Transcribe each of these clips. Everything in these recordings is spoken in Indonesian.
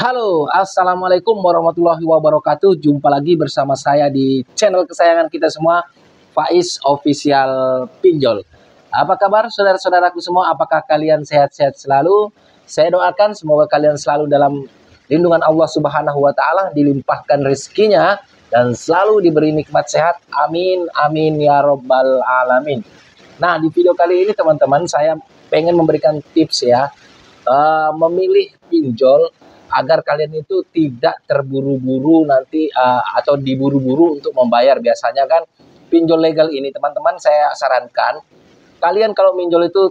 Halo, assalamualaikum warahmatullahi wabarakatuh. Jumpa lagi bersama saya di channel kesayangan kita semua, Faiz Official Pinjol. Apa kabar saudara-saudaraku semua? Apakah kalian sehat-sehat selalu? Saya doakan semoga kalian selalu dalam lindungan Allah Subhanahu wa Ta'ala, dilimpahkan rezekinya dan selalu diberi nikmat sehat. Amin, amin ya robbal alamin. Nah, di video kali ini teman-teman, saya pengen memberikan tips ya, memilih pinjol agar kalian itu tidak terburu-buru nanti atau diburu-buru untuk membayar. Biasanya kan pinjol legal ini teman-teman, saya sarankan kalian kalau pinjol itu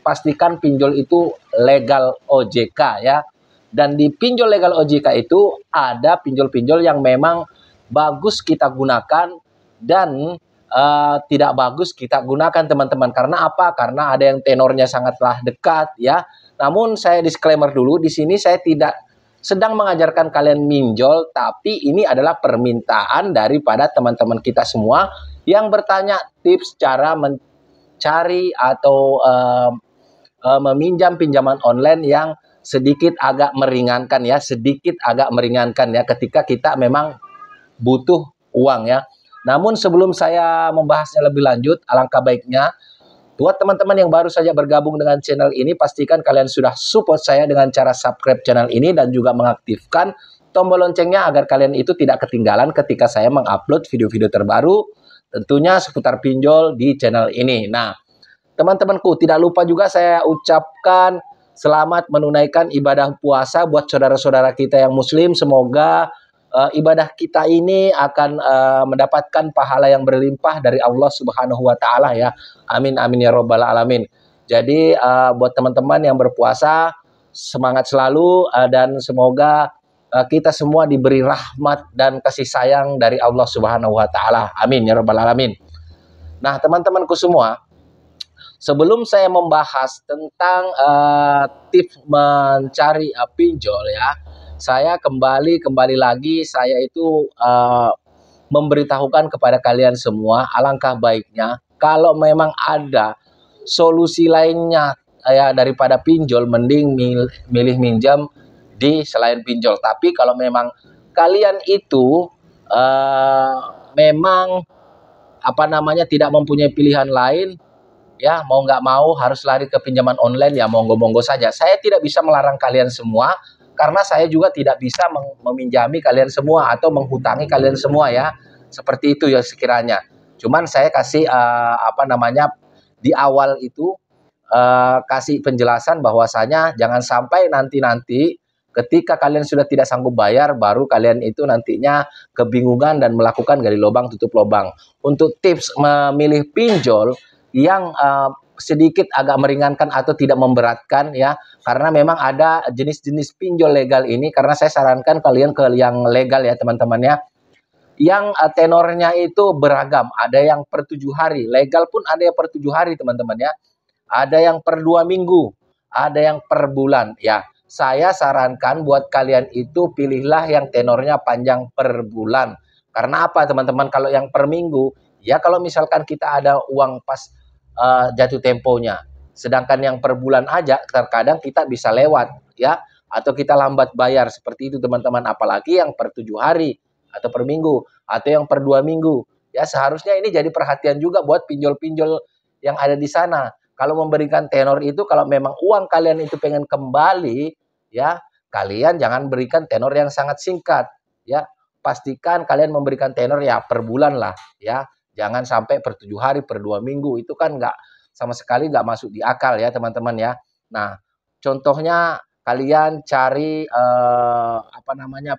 pastikan pinjol itu legal OJK ya. Dan di pinjol legal OJK itu ada pinjol-pinjol yang memang bagus kita gunakan dan tidak bagus kita gunakan teman-teman. Karena apa? Karena ada yang tenornya sangatlah dekat ya. Namun saya disclaimer dulu, di sini saya tidak sedang mengajarkan kalian minjol, tapi ini adalah permintaan daripada teman-teman kita semua yang bertanya tips cara mencari atau meminjam pinjaman online yang sedikit agak meringankan ya, ketika kita memang butuh uang ya. Namun sebelum saya membahasnya lebih lanjut, alangkah baiknya buat teman-teman yang baru saja bergabung dengan channel ini, pastikan kalian sudah support saya dengan cara subscribe channel ini dan juga mengaktifkan tombol loncengnya agar kalian itu tidak ketinggalan ketika saya mengupload video-video terbaru tentunya seputar pinjol di channel ini. Nah, teman-temanku, tidak lupa juga saya ucapkan selamat menunaikan ibadah puasa buat saudara-saudara kita yang muslim. Semoga ibadah kita ini akan mendapatkan pahala yang berlimpah dari Allah Subhanahu wa Ta'ala ya. Amin amin ya robbal alamin. Jadi buat teman-teman yang berpuasa, semangat selalu dan semoga kita semua diberi rahmat dan kasih sayang dari Allah Subhanahu wa Ta'ala. Amin ya robbal alamin. Nah, teman-temanku semua, sebelum saya membahas tentang tips mencari pinjol ya, saya kembali lagi, saya itu memberitahukan kepada kalian semua, alangkah baiknya kalau memang ada solusi lainnya ya daripada pinjol, mending milih minjam di selain pinjol. Tapi kalau memang kalian itu memang tidak mempunyai pilihan lain ya, mau nggak mau harus lari ke pinjaman online ya, monggo-monggo saja. Saya tidak bisa melarang kalian semua, karena saya juga tidak bisa meminjami kalian semua atau menghutangi kalian semua ya. Seperti itu ya sekiranya. Cuman saya kasih di awal itu kasih penjelasan bahwasanya jangan sampai nanti ketika kalian sudah tidak sanggup bayar, baru kalian itu nantinya kebingungan dan melakukan gali lubang tutup lubang. Untuk tips memilih pinjol yang sedikit agak meringankan atau tidak memberatkan ya, karena memang ada jenis-jenis pinjol legal ini, karena saya sarankan kalian ke yang legal ya teman-teman ya, yang tenornya itu beragam. Ada yang per 7 hari, legal pun ada yang per 7 hari teman-teman ya, ada yang per 2 minggu, ada yang per bulan ya. Saya sarankan buat kalian itu pilihlah yang tenornya panjang per bulan. Karena apa teman-teman? Kalau yang per minggu ya, kalau misalkan kita ada uang pas jatuh temponya, sedangkan yang per bulan aja terkadang kita bisa lewat ya, atau kita lambat bayar seperti itu teman-teman. Apalagi yang per 7 hari atau per minggu atau yang per 2 minggu ya. Seharusnya ini jadi perhatian juga buat pinjol-pinjol yang ada di sana. Kalau memberikan tenor itu, kalau memang uang kalian itu pengen kembali ya, kalian jangan berikan tenor yang sangat singkat ya. Pastikan kalian memberikan tenor ya per bulan lah ya. Jangan sampai per 7 hari, per 2 minggu. Itu kan sama sekali nggak masuk di akal ya teman-teman ya. Nah, contohnya kalian cari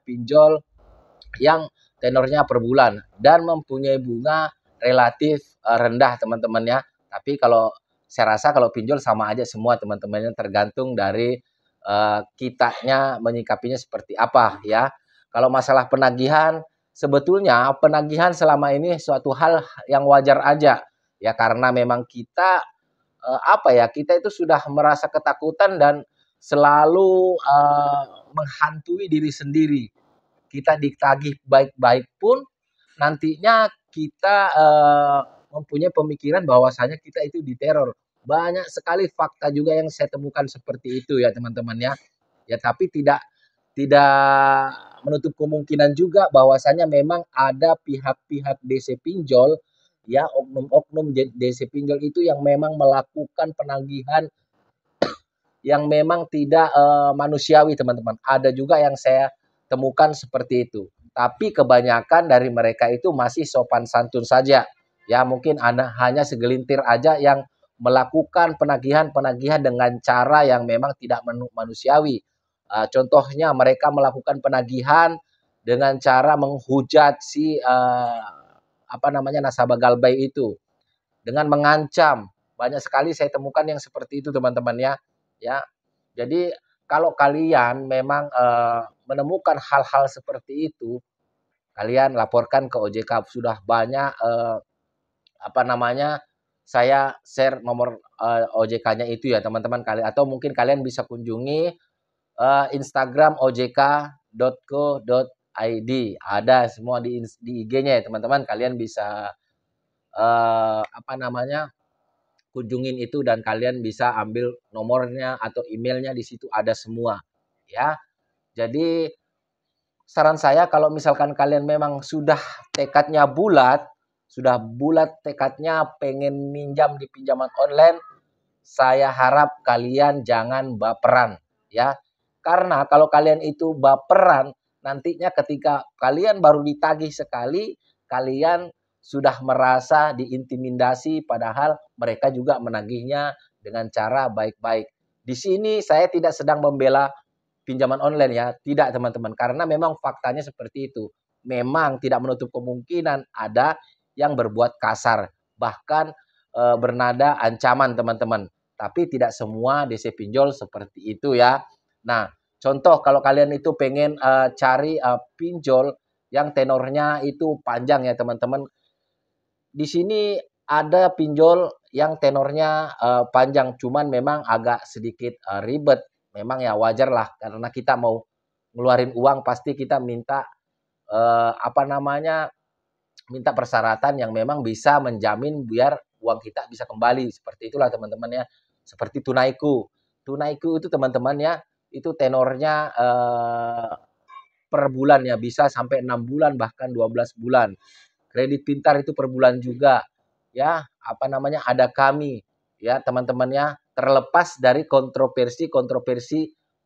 pinjol yang tenornya per bulan dan mempunyai bunga relatif rendah teman-teman ya. Tapi kalau saya rasa kalau pinjol sama aja semua teman-temannya, tergantung dari kitanya menyikapinya seperti apa ya. Kalau masalah penagihan, sebetulnya penagihan selama ini suatu hal yang wajar aja ya, karena memang kita kita itu sudah merasa ketakutan dan selalu menghantui diri sendiri. Kita ditagih baik-baik pun nantinya kita mempunyai pemikiran bahwasanya kita itu diteror. Banyak sekali fakta juga yang saya temukan seperti itu ya teman-teman ya. Ya, tapi tidak tidak menutup kemungkinan juga bahwasanya memang ada pihak-pihak DC pinjol, ya, oknum-oknum DC pinjol itu yang memang melakukan penagihan yang memang tidak manusiawi, teman-teman. Ada juga yang saya temukan seperti itu. Tapi kebanyakan dari mereka itu masih sopan santun saja. Ya, mungkin hanya segelintir aja yang melakukan penagihan-penagihan dengan cara yang memang tidak manusiawi. Contohnya mereka melakukan penagihan dengan cara menghujat si apa namanya nasabah galbay itu dengan mengancam. Banyak sekali saya temukan yang seperti itu, teman-teman ya. Ya, jadi kalau kalian memang menemukan hal-hal seperti itu, kalian laporkan ke OJK. Sudah banyak apa namanya, saya share nomor OJK-nya itu ya teman-teman kalian, atau mungkin kalian bisa kunjungi Instagram ojk.co.id. Ada semua di IG-nya ya teman-teman. Kalian bisa apa namanya, kunjungin itu dan kalian bisa ambil nomornya atau emailnya, di situ ada semua ya. Jadi saran saya kalau misalkan kalian memang sudah tekadnya bulat, sudah bulat tekadnya pengen minjam di pinjaman online, saya harap kalian jangan baperan ya. Karena kalau kalian itu baperan, nantinya ketika kalian baru ditagih sekali, kalian sudah merasa diintimidasi padahal mereka juga menagihnya dengan cara baik-baik. Di sini saya tidak sedang membela pinjaman online ya, tidak teman-teman, karena memang faktanya seperti itu. Memang tidak menutup kemungkinan ada yang berbuat kasar, bahkan bernada ancaman teman-teman. Tapi tidak semua DC pinjol seperti itu ya. Nah, contoh kalau kalian itu pengen cari pinjol yang tenornya itu panjang ya teman-teman. Di sini ada pinjol yang tenornya panjang, cuman memang agak sedikit ribet. Memang ya wajar lah karena kita mau ngeluarin uang pasti kita minta apa namanya, minta persyaratan yang memang bisa menjamin biar uang kita bisa kembali. Seperti itulah teman-teman ya. Seperti Tunaiku. Tunaiku itu teman-teman ya, itu tenornya per bulan ya, bisa sampai 6 bulan bahkan 12 bulan. Kredit Pintar itu per bulan juga. Ya, apa namanya? Ada Kami ya, teman-temannya. Terlepas dari kontroversi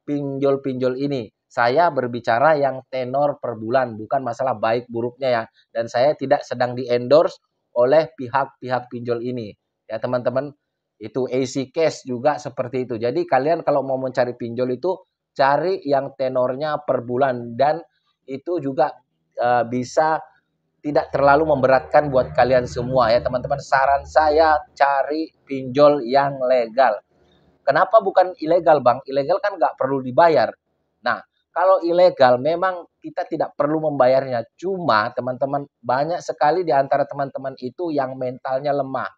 pinjol-pinjol ini, saya berbicara yang tenor per bulan, bukan masalah baik buruknya ya. Dan saya tidak sedang di-endorse oleh pihak-pihak pinjol ini. Ya, teman-teman, itu AC Cash juga seperti itu. Jadi kalian kalau mau mencari pinjol itu cari yang tenornya per bulan dan itu juga bisa tidak terlalu memberatkan buat kalian semua ya teman-teman. Saran saya cari pinjol yang legal. Kenapa bukan ilegal bang? Ilegal kan nggak perlu dibayar. Nah, kalau ilegal memang kita tidak perlu membayarnya. Cuma teman-teman banyak sekali di antara teman-teman itu yang mentalnya lemah.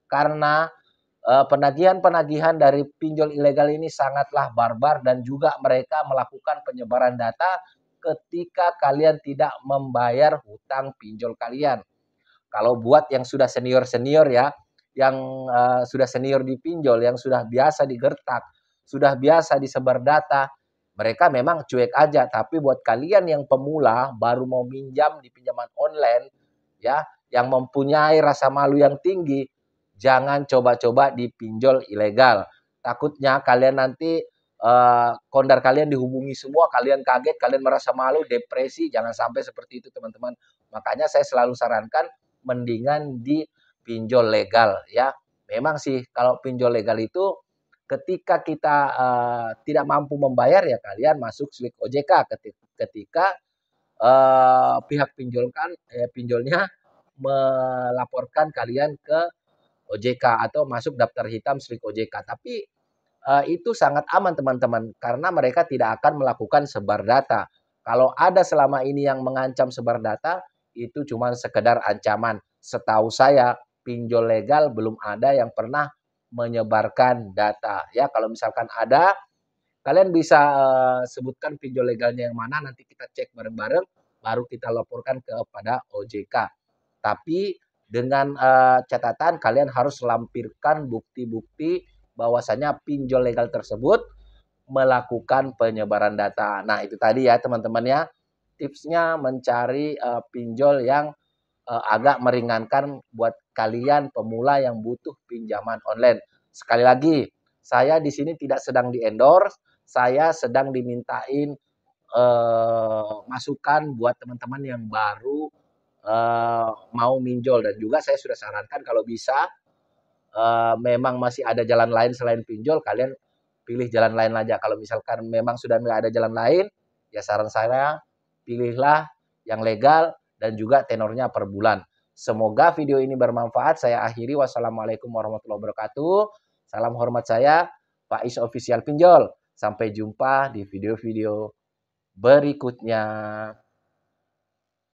Karena penagihan-penagihan dari pinjol ilegal ini sangatlah barbar dan juga mereka melakukan penyebaran data ketika kalian tidak membayar hutang pinjol kalian. Kalau buat yang sudah senior-senior ya, yang sudah senior di pinjol, yang sudah biasa digertak, sudah biasa disebar data, mereka memang cuek aja. Tapi buat kalian yang pemula baru mau minjam di pinjaman online ya, yang mempunyai rasa malu yang tinggi, jangan coba-coba di pinjol ilegal. Takutnya kalian nanti kondar kalian dihubungi semua, kalian kaget, kalian merasa malu, depresi, jangan sampai seperti itu teman-teman. Makanya saya selalu sarankan mendingan di pinjol legal ya. Memang sih kalau pinjol legal itu ketika kita tidak mampu membayar ya kalian masuk slik OJK ketika pihak pinjolnya melaporkan kalian ke OJK atau masuk daftar hitam slik OJK. Tapi itu sangat aman teman-teman karena mereka tidak akan melakukan sebar data. Kalau ada selama ini yang mengancam sebar data itu cuma sekedar ancaman. Setahu saya pinjol legal belum ada yang pernah menyebarkan data. Ya, kalau misalkan ada, kalian bisa sebutkan pinjol legalnya yang mana, nanti kita cek bareng-bareng, baru kita laporkan kepada OJK. Tapi dengan catatan kalian harus lampirkan bukti-bukti bahwasanya pinjol legal tersebut melakukan penyebaran data. Nah, itu tadi ya teman-teman ya, tipsnya mencari pinjol yang agak meringankan buat kalian pemula yang butuh pinjaman online. Sekali lagi, saya di sini tidak sedang di-endorse, saya sedang dimintain masukan buat teman-teman yang baru mau minjol, dan juga saya sudah sarankan kalau bisa memang masih ada jalan lain selain pinjol, kalian pilih jalan lain aja. Kalau misalkan memang sudah nggak ada jalan lain, ya saran saya pilihlah yang legal dan juga tenornya per bulan. Semoga video ini bermanfaat. Saya akhiri. Wassalamualaikum warahmatullahi wabarakatuh. Salam hormat saya, Faiz Official Pinjol. Sampai jumpa di video-video berikutnya.